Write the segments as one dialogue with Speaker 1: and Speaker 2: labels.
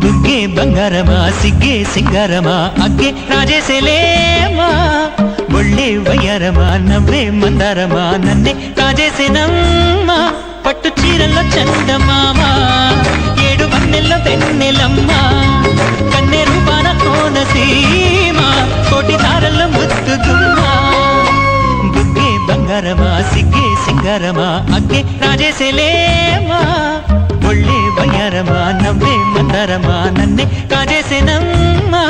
Speaker 1: బుగ్గే బంగారమా సిగ్గే సింగారమా అగ్గే రాజేసేలేమా ఒళ్ళే వయ్యారమా నవ్వే మందారమా నన్నే కాజేసేనమ్మా పట్టు చీరల్లో చందమామా ఏడు వన్నెల్లో వెన్నెలమ్మా కన్నె రూపాన కోనసీమా కోటి తారల్లో ముద్దుగుమ్మా బుగ్గే బంగారమా సిగ్గే సింగారమా అగ్గే రాజేసేలేమా ఒళ్ళే వయ్యారమా నవ్వే మందారమా నన్నే కాజేసేనమ్మా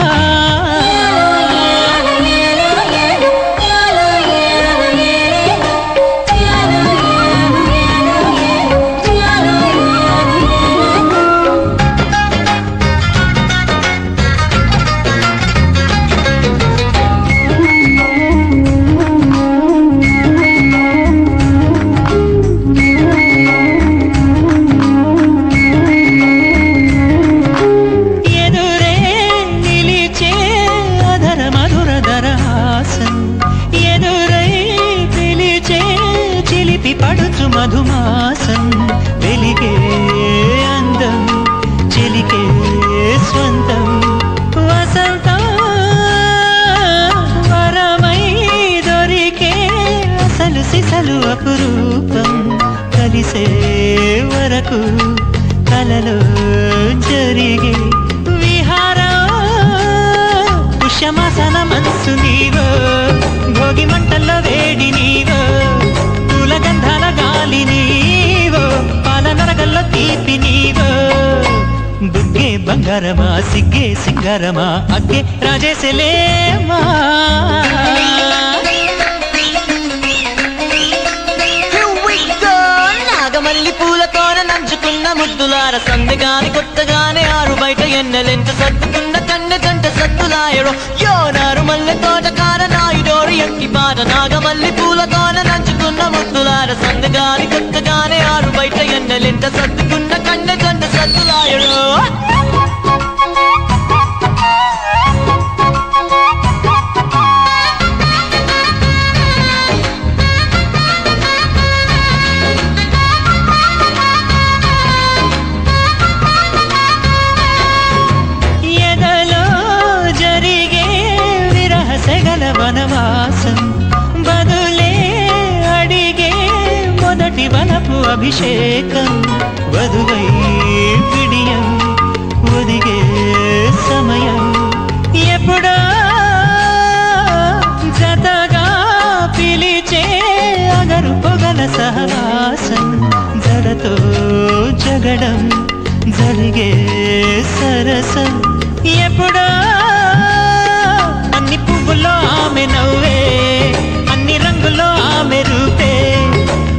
Speaker 1: పడుచు మధుమాసం వెలిగే అందం చెలికే స్వంతం వసంతం వరమై దొరికే అసలు సిసలు అపురూపం కలిసే వరకు కలలో జరిగే విహారం పుష్యమాసన మనసు నీవో భోగి మంటల్లో వేడి నీవో గంధాల గాలి నీవో పాల నరగల్లో తీపి నీవో బుగ్గే బంగారమా సిగ్గే సింగారమా అగ్గే రాజేసేలేమా
Speaker 2: నాగమల్లి పూలతోన నంచుకున్న ముద్దులార సందగాని కొత్తగానే ఆరు బయట ఎన్నెలెంత సర్దుకున్న కన్నె జంట సత్తులాయడో యో నారు మల్లె తోటకార నాయుడోరు ఎక్కి పాట నాగమల్లి పూలతోన నంచుకున్న ముద్దులార సందగాని కొత్తగానే ఆరు బయట ఎన్నెలెంత సర్దుకున్న కన్నె జంట సత్తులాయడో
Speaker 1: వనవాసం బదులే అడిగే మొదటి వనపు అభిషేకం వధువై విడియం ఒదిగే సమయం ఎప్పుడో జతగా పిలిచే అగరు పొగల సహవాసం జడతో జగడం జరిగే సరసం ఎప్పుడో అన్ని పువ్వుల్లో ఆమె నవ్వే అన్ని రంగుల్లో ఆమె రూపే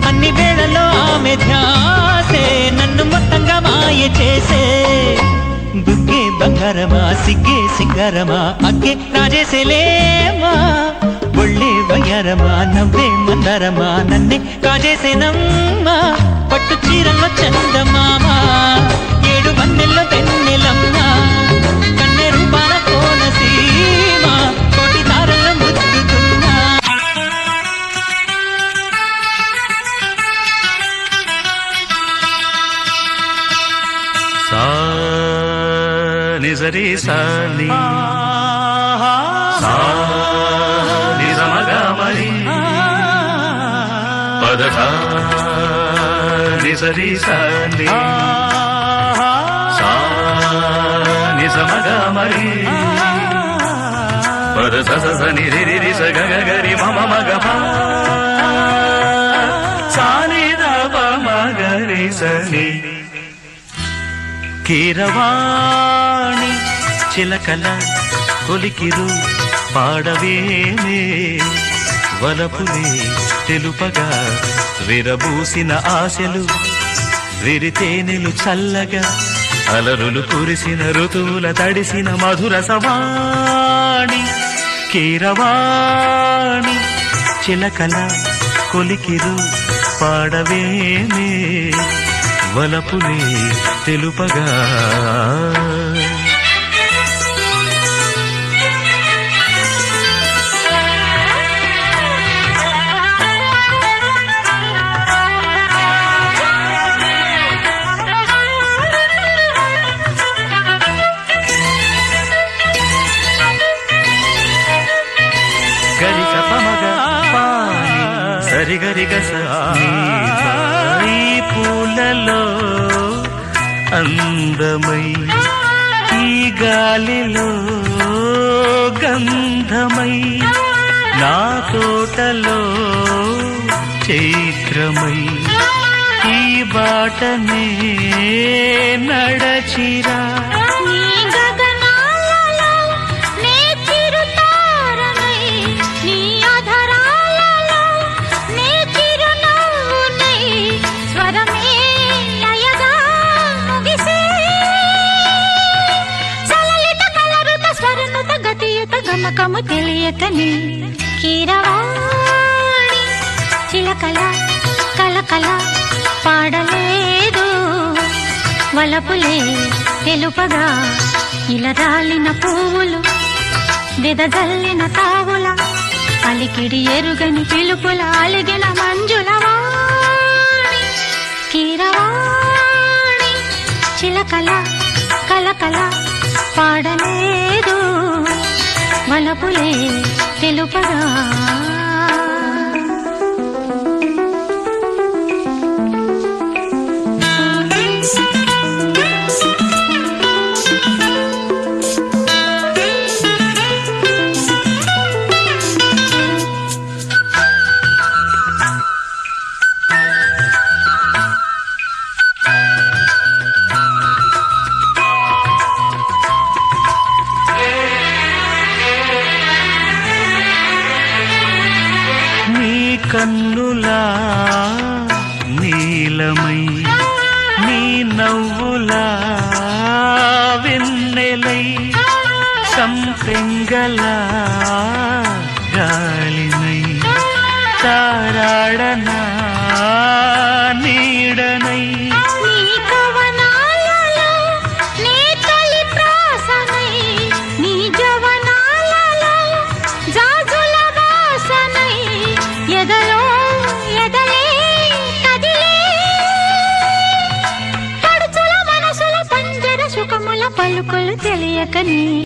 Speaker 1: అన్ని వేళల్లో ఆమె ధ్యాసే నన్ను మొత్తంగా మాయ చేసే బుగ్గే బంగారమా సిగ్గే సింగారమా అగ్గే రాజేసేలేమా ఒళ్ళే వయ్యారమా నవ్వే మందారమా నన్నే కాజేసేనమ్మా పట్టు చీరల్లో చందమామా ఏడు వన్నెల్లో వెన్నెలమ్మా కన్నె రూపాన కోనసీమా కోటి తారల్లో ముద్దుగుమ్మా
Speaker 3: సా నిజరి సాని సా నిజమగమరి పదస నిజరి సాని సా నిజమగమరి పదస స నిరి రి స గ గ రి మ మ మ గ ప సా ని ద ప మ గ రి స ని కీరవాణి చిలకల కొలికిరు పాడవేనే వలపులే తెలుపగా విరబూసిన ఆశలు విరితేనెలు చల్లగా అలరులు కురిసిన ఋతువుల తడిసిన మధుర సవాణి కీరవాణి చిలకల కొలికిరు పాడవేనే వలపులే తెలుపగా సరిగస ఈ పూలలో అందమై ఈ గాలిలో గంధమై నా తోటలో చైత్రమై ఈ బాటనే నడచిరా
Speaker 4: నీ గగనాలలో నే చిరుతారనై, నీ అధరాలలో నే చిరునవ్వునై, స్వరమే లయగా ముగిసే. సలలిత కలరుత స్వరనుత గతియుత గమకము తెలియకని కీరవాణి చిలకల కలకల పాడలేదు వలపులే తెలుపగా ఇలా రాలిన పువ్వులు వెదజల్లిన తావుల అలికిడి ఎరుగని పిలుపుల అలిగిన మంజుల వాణి కీరవాణి చిలకల కలకల పాడలేదు వలపులే తెలుపగా.
Speaker 3: కన్నులా నీలమై నీ నవ్వులా వెన్నెలై సంపెంగలా గాలినై తారాడనా నీడనై
Speaker 4: నీ కవనాలలో నే తొలి ప్రాసనై, నీ జవనాలలో జాజుల వాసనై, ఎదలో ఎదలే కదిలే పడుచుల మనసుల పంజర సుఖముల పలుకులు తెలియకని